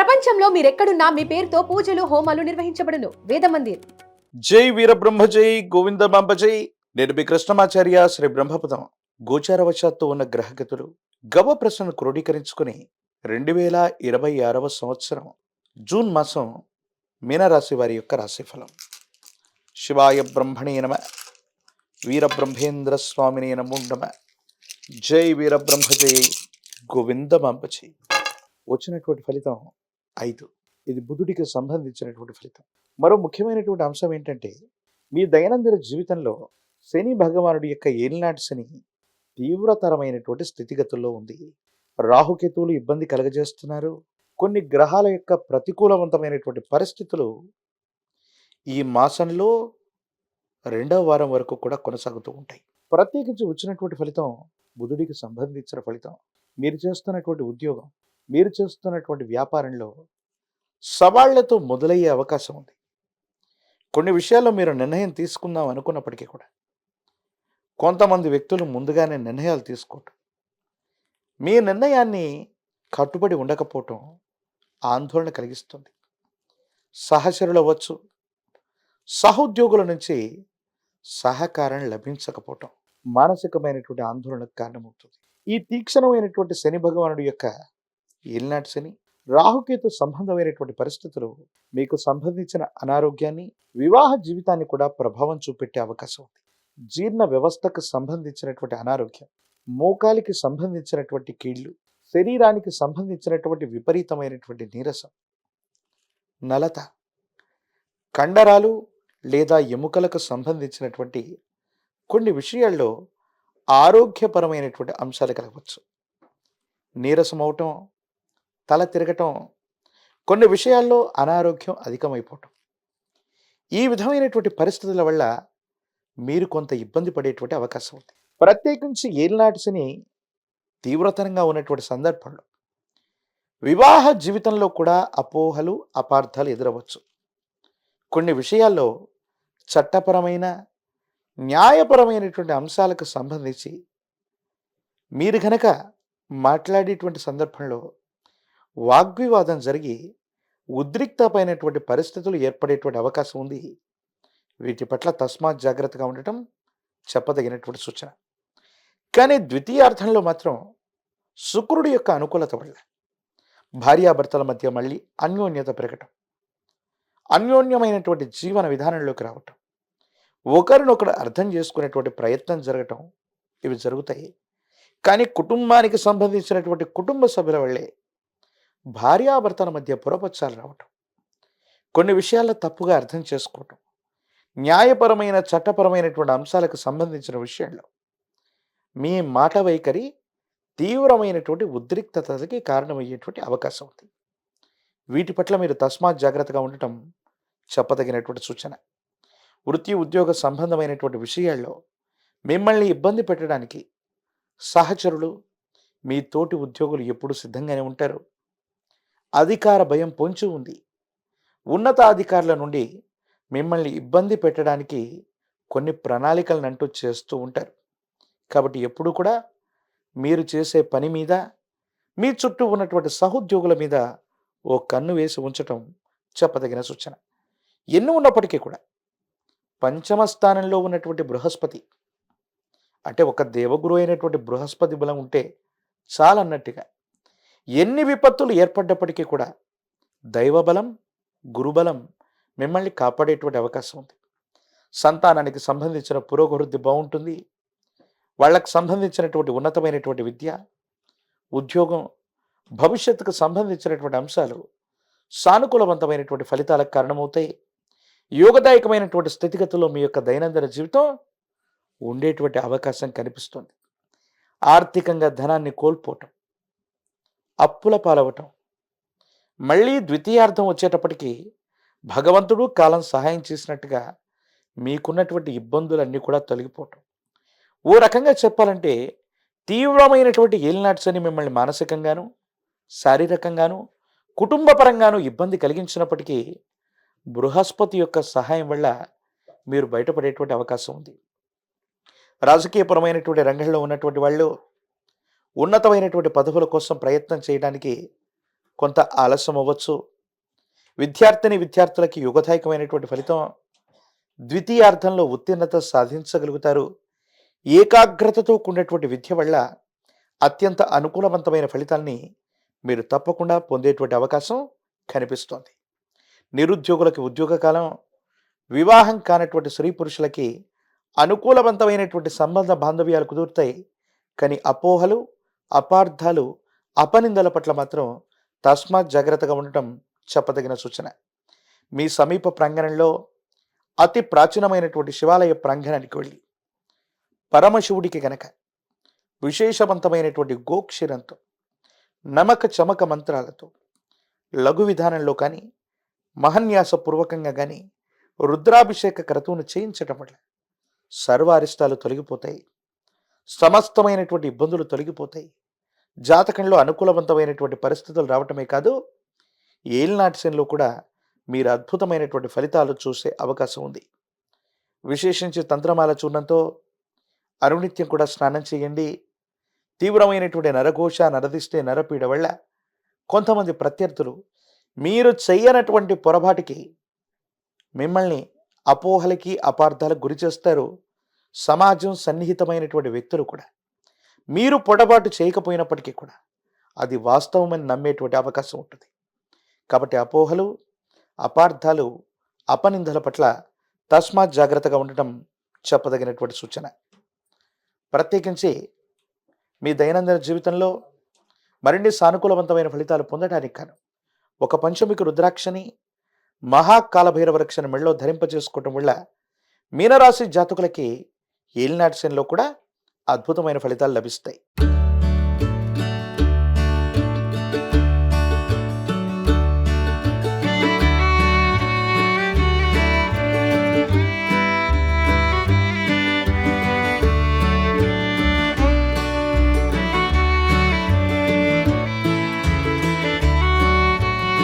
ప్రపంచంలో మీరెక్కడున్నా మీ పేరుతో పూజలు హోమాలు నిర్వహించబడును. వేద మందిర్. జై వీరబ్రహ్మ జై గోవిందమాంబ జై. నేను మీ కృష్ణమాచార్య శ్రీ బ్రహ్మపదం. గోచారవశాత్తు ఉన్న గ్రహగతులు గవ ప్రశ్నను క్రోడీకరించుకుని 2026వ సంవత్సరం జూన్ మాసం మీనరాశి వారి యొక్క రాశిఫలం. శివాయ బ్రహ్మణే నమ. వీరబ్రహ్మేంద్ర స్వామినే నమో నమ. జై వీరబ్రహ్మ జై గోవిందమాంబ జై. వచ్చినటువంటి ఫలితం 5. ఇది బుధుడికి సంబంధించినటువంటి ఫలితం. మరో ముఖ్యమైనటువంటి అంశం ఏంటంటే, మీ దైనందిన జీవితంలో శని భగవానుడి యొక్క ఏలినాటి శని తీవ్రతరమైనటువంటి స్థితిగతుల్లో ఉంది. రాహుకేతువులు ఇబ్బంది కలగజేస్తున్నారు. కొన్ని గ్రహాల యొక్క ప్రతికూలవంతమైనటువంటి పరిస్థితులు ఈ మాసంలో 2వ వారం వరకు కూడా కొనసాగుతూ ఉంటాయి. ప్రత్యేకించి వచ్చినటువంటి ఫలితం బుధుడికి సంబంధించిన ఫలితం. మీరు చేస్తున్నటువంటి ఉద్యోగం, మీరు చేస్తున్నటువంటి వ్యాపారంలో సవాళ్లతో మొదలయ్యే అవకాశం ఉంది. కొన్ని విషయాల్లో మీరు నిర్ణయం తీసుకుందాం అనుకున్నప్పటికీ కూడా కొంతమంది వ్యక్తులు ముందుగానే నిర్ణయాలు తీసుకోవటం, మీ నిర్ణయాన్ని కట్టుబడి ఉండకపోవటం ఆందోళన కలిగిస్తుంది. సహచరులు అవ్వచ్చు, సహోద్యోగుల నుంచి సహకారం లభించకపోవటం మానసికమైనటువంటి ఆందోళనకు కారణమవుతుంది. ఈ తీక్షణమైనటువంటి శని భగవానుడి యొక్క ఏలినాటి శని, రాహుకేతు సంబంధమైనటువంటి పరిస్థితులు మీకు సంబంధించిన అనారోగ్యాన్ని, వివాహ జీవితాన్ని కూడా ప్రభావం చూపెట్టే అవకాశం ఉంది. జీర్ణ వ్యవస్థకు సంబంధించినటువంటి అనారోగ్యం, మోకాలికి సంబంధించినటువంటి కీళ్లు, శరీరానికి సంబంధించినటువంటి విపరీతమైనటువంటి నీరసం, నలత, కండరాలు లేదా ఎముకలకు సంబంధించినటువంటి కొన్ని విషయాల్లో ఆరోగ్యపరమైనటువంటి అంశాలు కలగవచ్చు. నీరసం అవటం, తల తిరగటం, కొన్ని విషయాల్లో అనారోగ్యం అధికమైపోవటం, ఈ విధమైనటువంటి పరిస్థితుల వల్ల మీరు కొంత ఇబ్బంది పడేటువంటి అవకాశం ఉంది. ప్రత్యేకించి ఏలినాటి శని తీవ్రతరంగా ఉన్నటువంటి సందర్భంలో వివాహ జీవితంలో కూడా అపోహలు, అపార్థాలు ఎదురవచ్చు. కొన్ని విషయాల్లో చట్టపరమైన, న్యాయపరమైనటువంటి అంశాలకు సంబంధించి మీరు గనక మాట్లాడేటువంటి సందర్భంలో వాగ్వివాదం జరిగి ఉద్రిక్తమైనటువంటి పరిస్థితులు ఏర్పడేటువంటి అవకాశం ఉంది. వీటి పట్ల తస్మాత్ జాగ్రత్తగా ఉండటం చెప్పదగినటువంటి సూచన. కానీ ద్వితీయార్థంలో మాత్రం శుక్రుడి యొక్క అనుకూలత వల్ల భార్యాభర్తల మధ్య మళ్ళీ అన్యోన్యత పెరగటం, అన్యోన్యమైనటువంటి జీవన విధానంలోకి రావటం, ఒకరినొకరు అర్థం చేసుకునేటువంటి ప్రయత్నం జరగటం, ఇవి జరుగుతాయి. కానీ కుటుంబానికి సంబంధించినటువంటి కుటుంబ సభ్యుల వల్లే భార్యాభర్తల మధ్య పొరపచ్చాలు రావటం, కొన్ని విషయాల్లో తప్పుగా అర్థం చేసుకోవటం, న్యాయపరమైన, చట్టపరమైనటువంటి అంశాలకు సంబంధించిన విషయాల్లో మీ మాట వైఖరి తీవ్రమైనటువంటి ఉద్రిక్తతకి కారణమయ్యేటువంటి అవకాశం ఉంది. వీటి పట్ల మీరు తస్మాత్ జాగ్రత్తగా ఉండటం చెప్పదగినటువంటి సూచన. వృత్తి, ఉద్యోగ సంబంధమైనటువంటి విషయాల్లో మిమ్మల్ని ఇబ్బంది పెట్టడానికి సహచరులు, మీ తోటి ఉద్యోగులు ఎప్పుడు సిద్ధంగానే ఉంటారు. అధికార భయం పొంచి ఉంది. ఉన్నతాధికారుల నుండి మిమ్మల్ని ఇబ్బంది పెట్టడానికి కొన్ని ప్రణాళికలను అంటూ చేస్తూ ఉంటారు. కాబట్టి ఎప్పుడు కూడా మీరు చేసే పని మీద, మీ చుట్టూ ఉన్నటువంటి సహోద్యోగుల మీద ఓ కన్ను వేసి ఉంచటం చెప్పదగిన సూచన. ఎన్ని ఉన్నప్పటికీ కూడా పంచమ స్థానంలో ఉన్నటువంటి బృహస్పతి, అంటే ఒక దేవగురు అయినటువంటి బృహస్పతి బలం ఉంటే చాలన్నట్టుగా ఎన్ని విపత్తులు ఏర్పడ్డప్పటికీ కూడా దైవబలం, గురుబలం మిమ్మల్ని కాపాడేటువంటి అవకాశం ఉంది. సంతానానికి సంబంధించిన పురోగవృద్ధి బాగుంటుంది. వాళ్ళకు సంబంధించినటువంటి ఉన్నతమైనటువంటి విద్య, ఉద్యోగం, భవిష్యత్తుకు సంబంధించినటువంటి అంశాలు సానుకూలవంతమైనటువంటి ఫలితాలకు కారణమవుతాయి. యోగదాయకమైనటువంటి స్థితిగతుల్లో మీ యొక్క దైనందిన జీవితం ఉండేటువంటి అవకాశం కనిపిస్తుంది. ఆర్థికంగా ధనాన్ని కోల్పోవటం, అప్పుల పాలవటం, మళ్ళీ ద్వితీయార్థం వచ్చేటప్పటికి భగవంతుడు కాలం సహాయం చేసినట్టుగా మీకున్నటువంటి ఇబ్బందులన్నీ కూడా తొలగిపోవటం. ఓ రకంగా చెప్పాలంటే తీవ్రమైనటువంటి ఏలినాటి శని మిమ్మల్ని మానసికంగాను, శారీరకంగాను, కుటుంబపరంగాను ఇబ్బంది కలిగించినప్పటికీ బృహస్పతి యొక్క సహాయం వల్ల మీరు బయటపడేటువంటి అవకాశం ఉంది. రాజకీయపరమైనటువంటి రంగంలో ఉన్నటువంటి వాళ్ళు ఉన్నతమైనటువంటి పదవుల కోసం ప్రయత్నం చేయడానికి కొంత ఆలస్యం అవ్వచ్చు. విద్యార్థులకి యుగదాయకమైనటువంటి ఫలితం. ద్వితీయార్థంలో ఉత్తీర్ణత సాధించగలుగుతారు. ఏకాగ్రతతో కూడినటువంటి విద్య వల్ల అత్యంత అనుకూలవంతమైన ఫలితాల్ని మీరు తప్పకుండా పొందేటువంటి అవకాశం కనిపిస్తోంది. నిరుద్యోగులకి ఉద్యోగ కాలం, వివాహం కానటువంటి స్త్రీ పురుషులకి అనుకూలవంతమైనటువంటి సంబంధ బాంధవ్యాలు కుదురుతాయి. కానీ అపోహలు, అపార్థాలు, అపనిందల పట్ల మాత్రం తస్మాత్ జాగ్రత్తగా ఉండటం చెప్పదగిన సూచన. మీ సమీప ప్రాంగణంలో అతి ప్రాచీనమైనటువంటి శివాలయ ప్రాంగణానికి వెళ్ళి పరమశివుడికి గనక విశేషవంతమైనటువంటి గోక్షీరంతో, నమక చమక మంత్రాలతో లఘు విధానంలో కానీ మహన్యాసపూర్వకంగా కానీ రుద్రాభిషేక క్రతువును చేయించటం వల్ల సర్వ అరిష్టాలు తొలగిపోతాయి. సమస్తమైనటువంటి ఇబ్బందులు తొలగిపోతాయి. జాతకంలో అనుకూలవంతమైనటువంటి పరిస్థితులు రావటమే కాదు, ఏలినాటి శనిలో కూడా మీరు అద్భుతమైనటువంటి ఫలితాలు చూసే అవకాశం ఉంది. విశేషించి తంత్రమాల చూర్ణంతో అనునిత్యం కూడా స్నానం చేయండి. తీవ్రమైనటువంటి నరఘోష, నరదిష్టి, నరపీడ వల్ల కొంతమంది ప్రత్యర్థులు మీరు చెయ్యనటువంటి పొరపాటికి మిమ్మల్ని అపోహలకి, అపార్థాలకు గురి చేస్తారు. సమాజం సన్నిహితమైనటువంటి వ్యక్తులు కూడా మీరు పొరపాటు చేయకపోయినప్పటికీ కూడా అది వాస్తవమని నమ్మేటువంటి అవకాశం ఉంటుంది. కాబట్టి అపోహలు, అపార్థాలు, అపనిందల పట్ల తస్మాత్ జాగ్రత్తగా ఉండటం చెప్పదగినటువంటి సూచన. ప్రత్యేకించి మీ దైనందిన జీవితంలో మరిన్ని సానుకూలవంతమైన ఫలితాలు పొందడానికి కాను ఒక పంచమిక రుద్రాక్షని, మహాకాలభైరవ రక్షణ మెళ్ళలో ధరింపజేసుకోవటం వల్ల మీనరాశి జాతకులకి ఏలినాటి శనిలో కూడా అద్భుతమైన ఫలితాలు లభిస్తాయి.